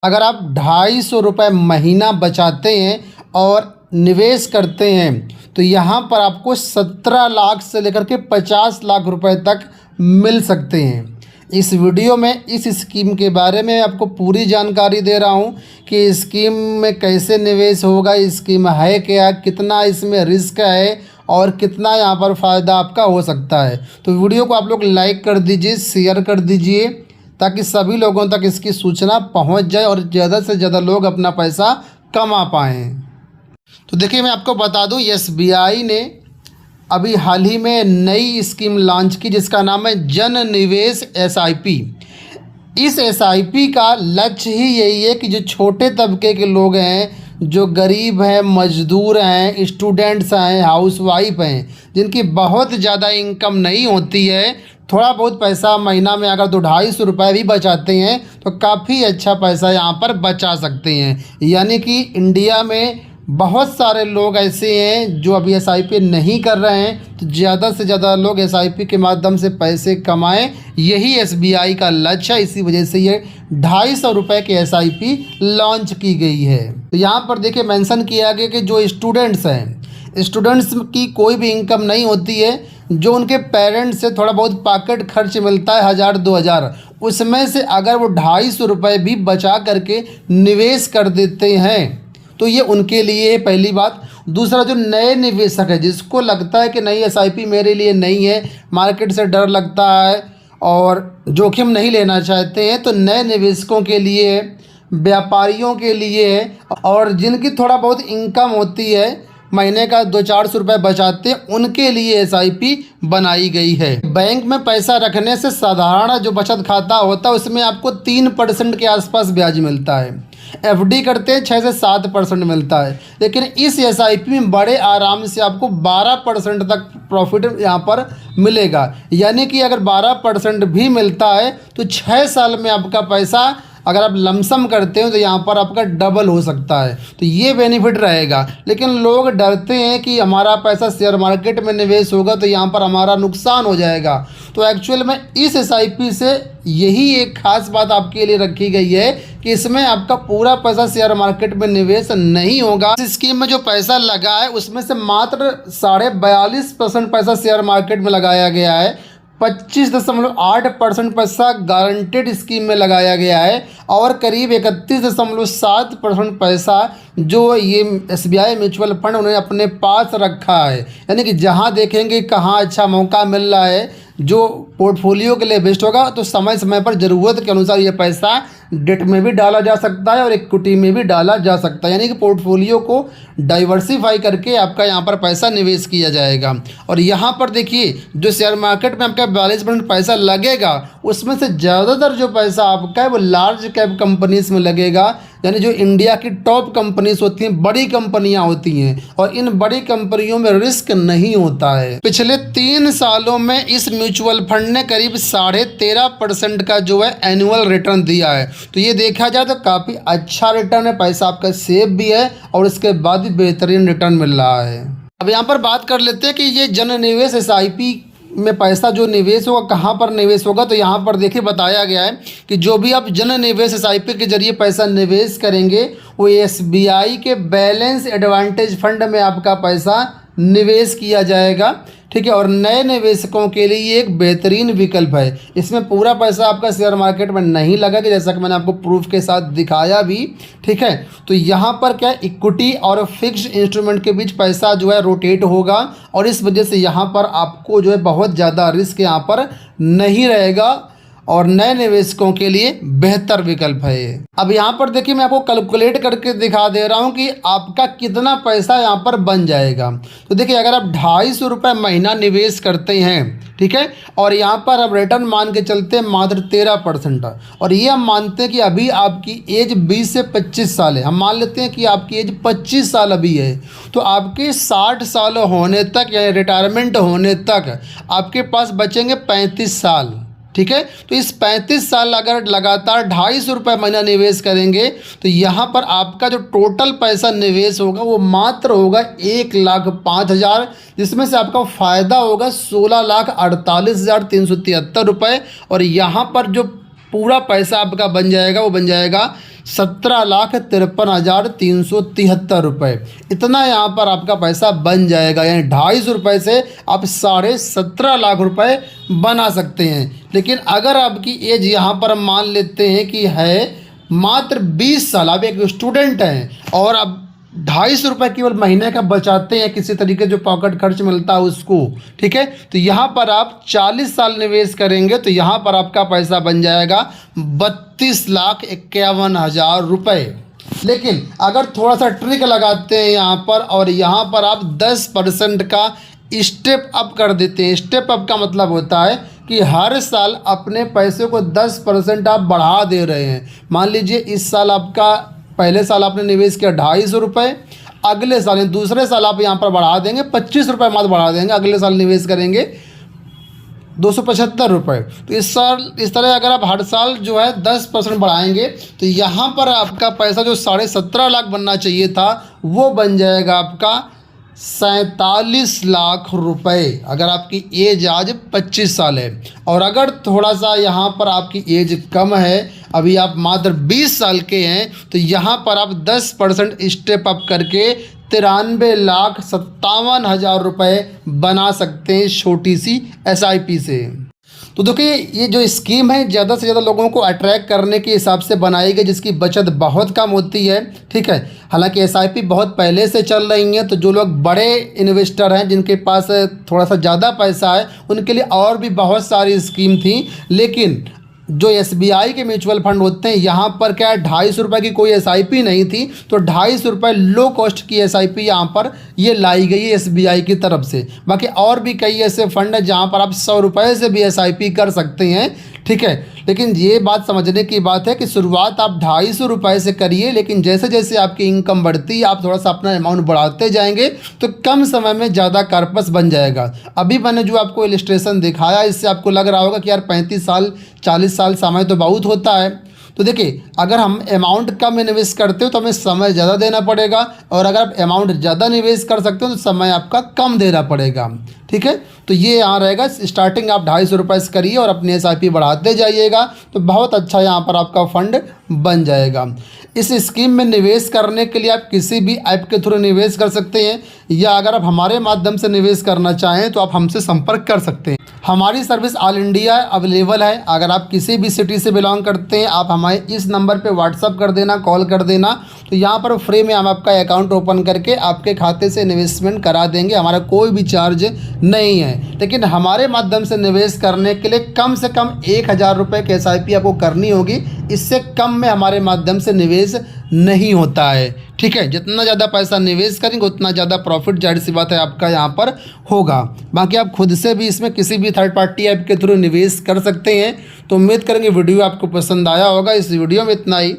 अगर आप 250 महीना बचाते हैं और निवेश करते हैं तो यहाँ पर आपको 17 लाख से लेकर के 50 लाख रुपए तक मिल सकते हैं। इस वीडियो में इस स्कीम के बारे में आपको पूरी जानकारी दे रहा हूँ कि स्कीम में कैसे निवेश होगा, स्कीम है क्या, कितना इसमें रिस्क है और कितना यहाँ पर फ़ायदा आपका हो सकता है। तो वीडियो को आप लोग लाइक कर दीजिए, शेयर कर दीजिए ताकि सभी लोगों तक इसकी सूचना पहुँच जाए और ज़्यादा से ज़्यादा लोग अपना पैसा कमा पाएँ। तो देखिए, मैं आपको बता दूँ, SBI ने अभी हाल ही में नई स्कीम लॉन्च की जिसका नाम है जन निवेश SIP। इस SIP का लक्ष्य ही यही है कि जो छोटे तबके के लोग हैं, जो गरीब हैं, मजदूर हैं, स्टूडेंट्स हैं, हाउसवाइफ हैं, जिनकी बहुत ज़्यादा इनकम नहीं होती है, थोड़ा बहुत पैसा महीना में अगर 250 भी बचाते हैं तो काफ़ी अच्छा पैसा यहाँ पर बचा सकते हैं। यानी कि इंडिया में बहुत सारे लोग ऐसे हैं जो अभी SIP नहीं कर रहे हैं, तो ज़्यादा से ज़्यादा लोग SIP के माध्यम से पैसे कमाएं, यही SBI का लक्ष्य है। इसी वजह से ये 250 रुपये की SIP लॉन्च की गई है। तो यहाँ पर देखिए मेंशन किया गया कि जो स्टूडेंट्स हैं, स्टूडेंट्स की कोई भी इनकम नहीं होती है, जो उनके पेरेंट्स से थोड़ा बहुत पॉकेट खर्च मिलता है 1000-2000, उसमें से अगर वो 250 रुपये भी बचा करके निवेश कर देते हैं तो ये उनके लिए है, पहली बात। दूसरा, जो नए निवेशक है जिसको लगता है कि नहीं SIP मेरे लिए नहीं है, मार्केट से डर लगता है और जोखिम नहीं लेना चाहते हैं, तो नए निवेशकों के लिए है, व्यापारियों के लिए है और जिनकी थोड़ा बहुत इनकम होती है, महीने का 200-400 रुपये बचाते हैं, उनके लिए SIP बनाई गई है। बैंक में पैसा रखने से साधारण जो बचत खाता होता है उसमें आपको 3% के आसपास ब्याज मिलता है, FD करते हैं 6 से 7% मिलता है, लेकिन इस SIP में बड़े आराम से आपको 12% तक प्रॉफिट यहाँ पर मिलेगा। यानी कि अगर 12% भी मिलता है तो 6 साल में आपका पैसा अगर आप लमसम करते हो तो यहाँ पर आपका डबल हो सकता है, तो ये बेनिफिट रहेगा। लेकिन लोग डरते हैं कि हमारा पैसा शेयर मार्केट में निवेश होगा तो यहाँ पर हमारा नुकसान हो जाएगा। तो एक्चुअल में इस SIP से यही एक खास बात आपके लिए रखी गई है कि इसमें आपका पूरा पैसा शेयर मार्केट में निवेश नहीं होगा। इस स्कीम में जो पैसा लगा है उसमें से मात्र 42.5% पैसा शेयर मार्केट में लगाया गया है, 25.8% पैसा गारंटेड स्कीम में लगाया गया है और करीब 31.7% पैसा जो ये SBI म्यूचुअल फंड उन्होंने अपने पास रखा है। यानी कि जहां देखेंगे कहां अच्छा मौका मिल रहा है जो पोर्टफोलियो के लिए बेस्ट होगा, तो समय समय पर ज़रूरत के अनुसार ये पैसा डेट में भी डाला जा सकता है और इक्विटी में भी डाला जा सकता है। यानी कि पोर्टफोलियो को डाइवर्सिफाई करके आपका यहाँ पर पैसा निवेश किया जाएगा। और यहाँ पर देखिए, जो शेयर मार्केट में आपका 42% पैसा लगेगा उसमें से ज़्यादातर जो पैसा आपका है वो लार्ज कैप कंपनीज में लगेगा, यानी जो इंडिया की टॉप कंपनीज होती हैं, बड़ी कंपनियां होती हैं, और इन बड़ी कंपनियों में रिस्क नहीं होता है। पिछले 3 सालों में इस म्यूचुअल फंड ने करीब 13.5% का जो है एनुअल रिटर्न दिया है। तो ये देखा जाए तो काफ़ी अच्छा रिटर्न है, पैसा आपका सेफ भी है और इसके बाद भी बेहतरीन रिटर्न मिल रहा है। अब यहाँ पर बात कर लेते हैं कि ये जन निवेश SIP में पैसा जो निवेश होगा कहाँ पर निवेश होगा। तो यहाँ पर देखिए बताया गया है कि जो भी आप जन निवेश SIP के जरिए पैसा निवेश करेंगे वो SBI के बैलेंस एडवांटेज फंड में आपका पैसा निवेश किया जाएगा, ठीक है। और नए निवेशकों के लिए ये एक बेहतरीन विकल्प है। इसमें पूरा पैसा आपका शेयर मार्केट में नहीं लगेगा, जैसा कि मैंने आपको प्रूफ के साथ दिखाया भी, ठीक है। तो यहाँ पर क्या इक्विटी और फिक्स्ड इंस्ट्रूमेंट के बीच पैसा जो है रोटेट होगा और इस वजह से यहाँ पर आपको जो है बहुत ज़्यादा रिस्क यहाँ पर नहीं रहेगा और नए निवेशकों के लिए बेहतर विकल्प है ये। अब यहाँ पर देखिए मैं आपको कैलकुलेट करके दिखा दे रहा हूँ कि आपका कितना पैसा यहाँ पर बन जाएगा। तो देखिए, अगर आप 250 रुपये महीना निवेश करते हैं, ठीक है, और यहाँ पर अब रिटर्न मान के चलते हैं मात्र 13%, और ये हम मानते हैं कि अभी आपकी एज 20 से 25 साल है, हम मान लेते हैं कि आपकी एज 25 साल अभी है, तो आपके 60 साल होने तक यानी रिटायरमेंट होने तक आपके पास बचेंगे 35 साल, ठीक है। तो इस 35 साल अगर लगातार 250 रुपये महीना निवेश करेंगे तो यहाँ पर आपका जो टोटल पैसा निवेश होगा वो मात्र होगा 1,05,000, जिसमें से आपका फ़ायदा होगा 16,48,373 रुपये। और यहाँ पर जो पूरा पैसा आपका बन जाएगा वो बन जाएगा 17,53,373 रुपये। इतना यहाँ पर आपका पैसा बन जाएगा, यानी 250 रुपये से आप 17.5 लाख बना सकते हैं। लेकिन अगर आपकी एज यहाँ पर हम मान लेते हैं कि है मात्र 20 साल, आप एक स्टूडेंट हैं और आप 250 रुपये केवल महीने का बचाते हैं किसी तरीके जो पॉकेट खर्च मिलता है उसको, ठीक है, तो यहाँ पर आप 40 साल निवेश करेंगे तो यहाँ पर आपका पैसा बन जाएगा 32,51,000 रुपये। लेकिन अगर थोड़ा सा ट्रिक लगाते हैं यहाँ पर और यहाँ पर आप 10% का स्टेप अप कर देते हैं। स्टेप अप का मतलब होता है कि हर साल अपने पैसे को 10% आप बढ़ा दे रहे हैं। मान लीजिए इस साल आपका, पहले साल आपने निवेश किया 250 रुपये, अगले साल यानी दूसरे साल आप यहाँ पर बढ़ा देंगे 25 रुपये मात्र बढ़ा देंगे, अगले साल निवेश करेंगे 275 रुपये। तो इस साल इस तरह अगर आप हर साल जो है 10% बढ़ाएंगे तो यहाँ पर आपका पैसा जो 17.5 लाख बनना चाहिए था वो बन जाएगा आपका 47 लाख रुपए, अगर आपकी एज आज 25 साल है। और अगर थोड़ा सा यहाँ पर आपकी एज कम है, अभी आप मात्र 20 साल के हैं, तो यहाँ पर आप 10% स्टेप अप करके 93,57,000 रुपये बना सकते हैं छोटी सी SIP से। तो देखिए ये जो स्कीम है ज़्यादा से ज़्यादा लोगों को अट्रैक्ट करने के हिसाब से बनाई गई, जिसकी बचत बहुत कम होती है, ठीक है। हालांकि SIP बहुत पहले से चल रही हैं, तो जो लोग बड़े इन्वेस्टर हैं जिनके पास थोड़ा सा ज़्यादा पैसा है उनके लिए और भी बहुत सारी स्कीम थी। लेकिन जो SBI के म्यूचुअल फंड होते हैं यहाँ पर क्या है 250 रुपये की कोई SIP नहीं थी, तो 250 रुपये लो कॉस्ट की SIP यहाँ पर ये लाई गई है SBI की तरफ से। बाकी और भी कई ऐसे फंड हैं जहाँ पर आप 100 रुपये से भी SIP कर सकते हैं, ठीक है। लेकिन ये बात समझने की बात है कि शुरुआत आप 250 रुपये से करिए, लेकिन जैसे जैसे आपकी इनकम बढ़ती है आप थोड़ा सा अपना अमाउंट बढ़ाते जाएंगे तो कम समय में ज़्यादा कार्पस बन जाएगा। अभी मैंने जो आपको इलस्ट्रेशन दिखाया इससे आपको लग रहा होगा कि यार 35 साल 40 साल समय तो बहुत होता है। तो देखिए अगर हम अमाउंट कम निवेश करते हो तो हमें समय ज़्यादा देना पड़ेगा, और अगर आप अमाउंट ज़्यादा निवेश कर सकते हो तो समय आपका कम देना पड़ेगा, ठीक है। तो ये यहाँ रहेगा, स्टार्टिंग आप 250 रुपये से करिए और अपनी SIP बढ़ाते जाइएगा तो बहुत अच्छा यहाँ पर आपका फंड बन जाएगा। इस स्कीम में निवेश करने के लिए आप किसी भी ऐप के थ्रू निवेश कर सकते हैं, या अगर आप हमारे माध्यम से निवेश करना चाहें तो आप हमसे संपर्क कर सकते हैं। हमारी सर्विस ऑल इंडिया अवेलेबल है। अगर आप किसी भी सिटी से बिलोंग करते हैं आप हमारे इस नंबर पे व्हाट्सअप कर देना, कॉल कर देना, तो यहाँ पर फ्री में हम आपका अकाउंट ओपन करके आपके खाते से इन्वेस्टमेंट करा देंगे। हमारा कोई भी चार्ज नहीं है। लेकिन हमारे माध्यम से निवेश करने के लिए कम से कम 1,000 रुपये की SIP आपको करनी होगी, इससे कम में हमारे माध्यम से निवेश नहीं होता है, ठीक है। जितना ज़्यादा पैसा निवेश करेंगे उतना ज़्यादा प्रॉफिट जाहिर सी बात है आपका यहाँ पर होगा। बाकी आप खुद से भी इसमें किसी भी थर्ड पार्टी ऐप के थ्रू निवेश कर सकते हैं। तो उम्मीद करेंगे वीडियो आपको पसंद आया होगा। इस वीडियो में इतना ही।